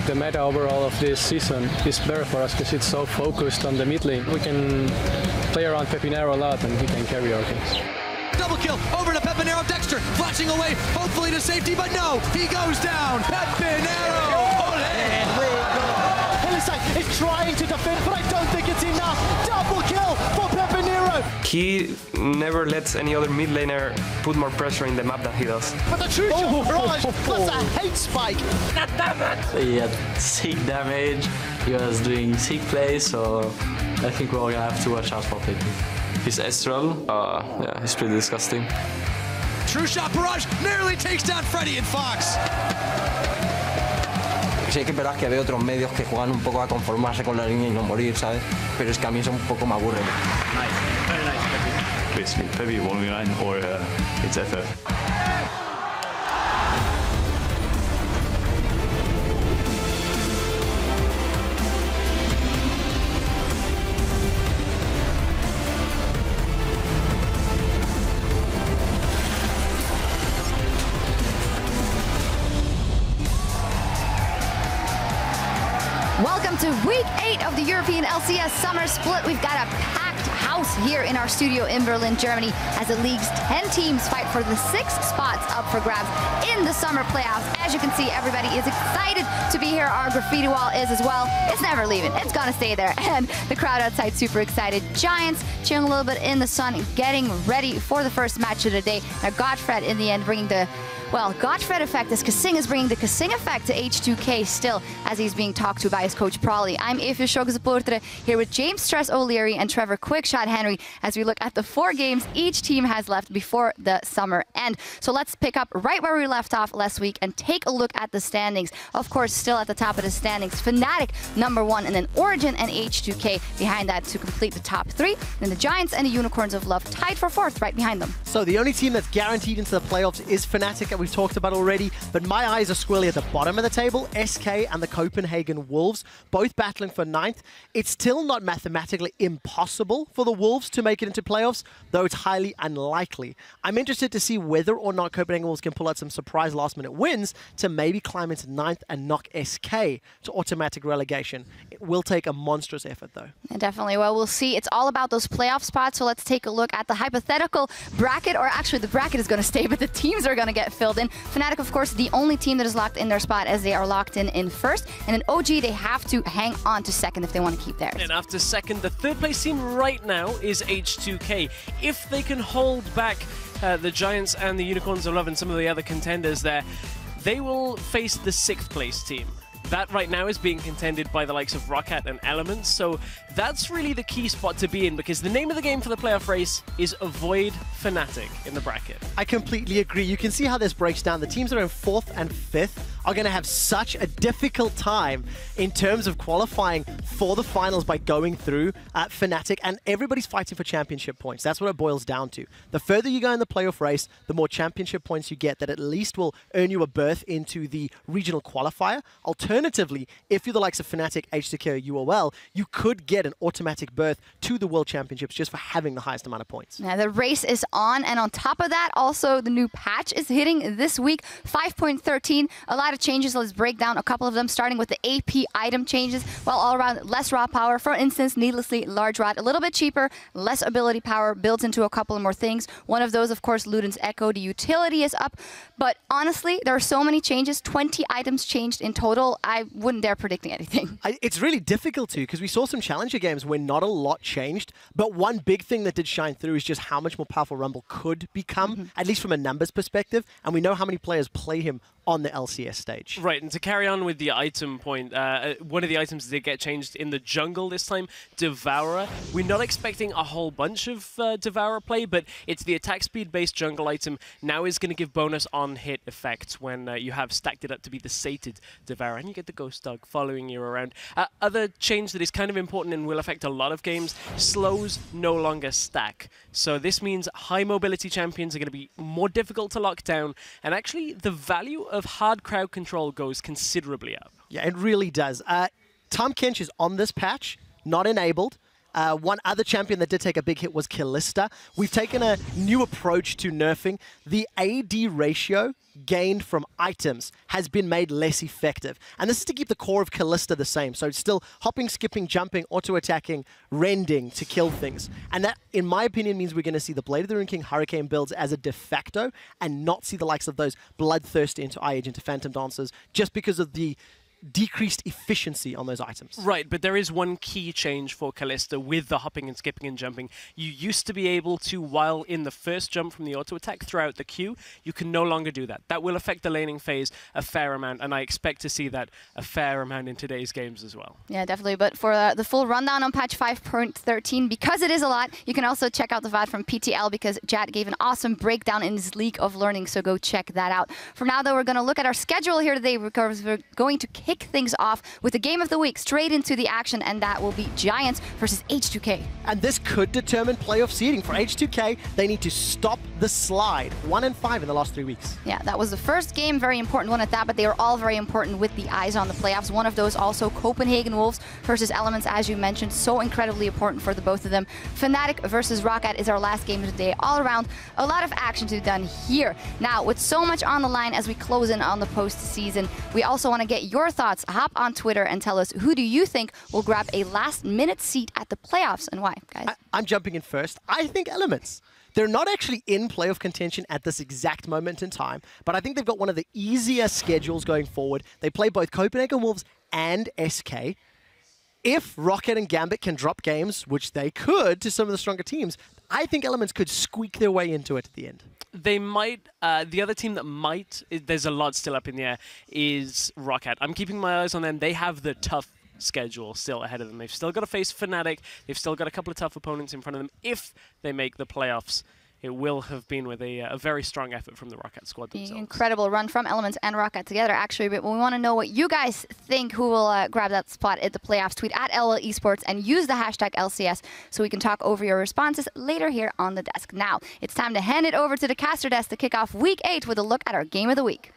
The meta overall of this season is better for us because it's so focused on the mid lane. We can play around Peppiinero a lot and he can carry our games. Double kill over to Peppiinero. Dexter flashing away, hopefully to safety, but no, he goes down. Peppiinero! Is trying to defend, but I don't think it's enough. Double kill for Peppiinero. He never lets any other mid laner put more pressure in the map than he does. But the true shot barrage plus a hate spike. He had sick damage, he was doing sick plays, so I think we're gonna have to watch out for Peppi. His Astral, yeah, he's pretty disgusting. True shot barrage nearly takes down Freddy and Fox. Sí que es verdad que veo otros medios que juegan un poco a conformarse con la línea y no morir, ¿sabes? Pero es que a mí eso un poco me aburre. Nice, very nice, Peppi. Basically, Peppi 1v9 or it's FF. Welcome to week 8 of the European LCS Summer Split. We've got a packed house here in our studio in Berlin, Germany, as the league's 10 teams fight for the 6 spots up for grabs in the summer playoffs. As you can see, everybody is excited to be here. Our graffiti wall is as well. It's never leaving. It's gonna stay there. And the crowd outside super excited. Giants chilling a little bit in the sun, getting ready for the first match of the day. Now Godfred in the end bringing the Godfred effect as Kasing is bringing the Kasing effect to H2K still as he's being talked to by his coach Prolly. I'm Eefje Sjoggesepoortere here with James Stress O'Leary and Trevor Quickshot Henry as we look at the 4 games each team has left before the summer end. So let's pick up right where we left off last week and take a look at the standings. Of course, still at the top of the standings, Fnatic #1 and then Origin and H2K behind that to complete the top 3. Then the Giants and the Unicorns of Love tied for 4th right behind them. So the only team that's guaranteed into the playoffs is Fnatic, we've talked about already, but my eyes are squarely at the bottom of the table. SK and the Copenhagen Wolves, both battling for 9th. It's still not mathematically impossible for the Wolves to make it into playoffs, though it's highly unlikely. I'm interested to see whether or not Copenhagen Wolves can pull out some surprise last-minute wins to maybe climb into 9th and knock SK to automatic relegation. It will take a monstrous effort, though. And definitely. Well, we'll see. It's all about those playoff spots, so let's take a look at the hypothetical bracket, or actually the bracket is going to stay, but the teams are going to get filled in. Fnatic, of course, the only team that is locked in their spot as they are locked in first. And in OG, they have to hang on to second if they want to keep theirs. And after second, the third place team right now is H2K. If they can hold back the Giants and the Unicorns of Love and some of the other contenders there, they will face the 6th place team. That right now is being contended by the likes of Roccat and Elements, so that's really the key spot to be in, because the name of the game for the playoff race is avoid Fnatic in the bracket. I completely agree. You can see how this breaks down. The teams that are in 4th and 5th are going to have such a difficult time in terms of qualifying for the finals by going through Fnatic, and everybody's fighting for championship points. That's what it boils down to. The further you go in the playoff race, the more championship points you get that at least will earn you a berth into the regional qualifier. Alternatively, if you're the likes of Fnatic, H2K, or UOL, you could get an automatic berth to the World Championships just for having the highest amount of points. Now, the race is on, and on top of that, also the new patch is hitting this week, 5.13. A lot of changes. Let's break down a couple of them, starting with the AP item changes. Well, all around, less raw power. For instance, needlessly large rod, a little bit cheaper, less ability power, builds into a couple of more things. One of those, of course, Luden's Echo. The utility is up, but honestly, there are so many changes. 20 items changed in total. I wouldn't dare predicting anything. It's really difficult to, because we saw some Challenger games where not a lot changed, but one big thing that did shine through is just how much more powerful Rumble could become, at least from a numbers perspective, and we know how many players play him on the LCS stage. Right, and to carry on with the item point, one of the items that did get changed in the jungle this time, Devourer. We're not expecting a whole bunch of Devourer play, but it's the attack speed-based jungle item. Now is going to give bonus on-hit effects when you have stacked it up to be the sated Devourer, and you get the Ghost Dog following you around. Other change that is kind of important and will affect a lot of games, slows no longer stack. So this means high mobility champions are going to be more difficult to lock down, and actually the value of hard crowd control goes considerably up. Yeah, it really does. Tom Kench is on this patch, not enabled. One other champion that did take a big hit was Kalista. We've taken a new approach to nerfing. The AD ratio gained from items has been made less effective. And this is to keep the core of Kalista the same. So it's still hopping, skipping, jumping, auto-attacking, rending to kill things. And that, in my opinion, means we're going to see the Blade of the Rune King Hurricane builds as a de facto and not see the likes of those Bloodthirsty into IH into Phantom Dancers just because of the decreased efficiency on those items. Right, but there is one key change for Kalista with the hopping and skipping and jumping. You used to be able to, while in the first jump from the auto attack throughout the queue, you can no longer do that. That will affect the laning phase a fair amount, and I expect to see that a fair amount in today's games as well. Yeah, definitely. But for the full rundown on patch 5.13, because it is a lot, you can also check out the VOD from PTL because Jad gave an awesome breakdown in his League of Learning, so go check that out. For now, though, we're going to look at our schedule here today because we're going to kick things off with the game of the week, straight into the action, and that will be Giants versus H2K. And this could determine playoff seeding. For H2K, they need to stop the slide. 1-5 in the last 3 weeks. Yeah, that was the first game, very important one at that, but they are all very important with the eyes on the playoffs. One of those also Copenhagen Wolves versus Elements, as you mentioned, so incredibly important for the both of them. Fnatic versus Roccat is our last game of the day. All around, a lot of action to be done here. Now, with so much on the line as we close in on the postseason, we also want to get your thoughts. Hop on Twitter and tell us, who do you think will grab a last-minute seat at the playoffs and why, guys? I'm jumping in first. I think Elements. They're not actually in playoff contention at this exact moment in time, but I think they've got one of the easier schedules going forward. They play both Copenhagen Wolves and SK. If Roccat and Gambit can drop games, which they could to some of the stronger teams, I think Elements could squeak their way into it at the end. They might, the other team that might, there's a lot still up in the air, is Roccat. I'm keeping my eyes on them. They have the tough schedule still ahead of them. They've still got to face Fnatic. They've still got a couple of tough opponents in front of them. If they make the playoffs, it will have been with a very strong effort from the Roccat squad themselves. Incredible run from Elements and Roccat together, actually. But we want to know what you guys think, who will grab that spot at the playoffs. Tweet at LL Esports and use the hashtag LCS so we can talk over your responses later here on the desk. Now, it's time to hand it over to the caster desk to kick off Week 8 with a look at our Game of the Week.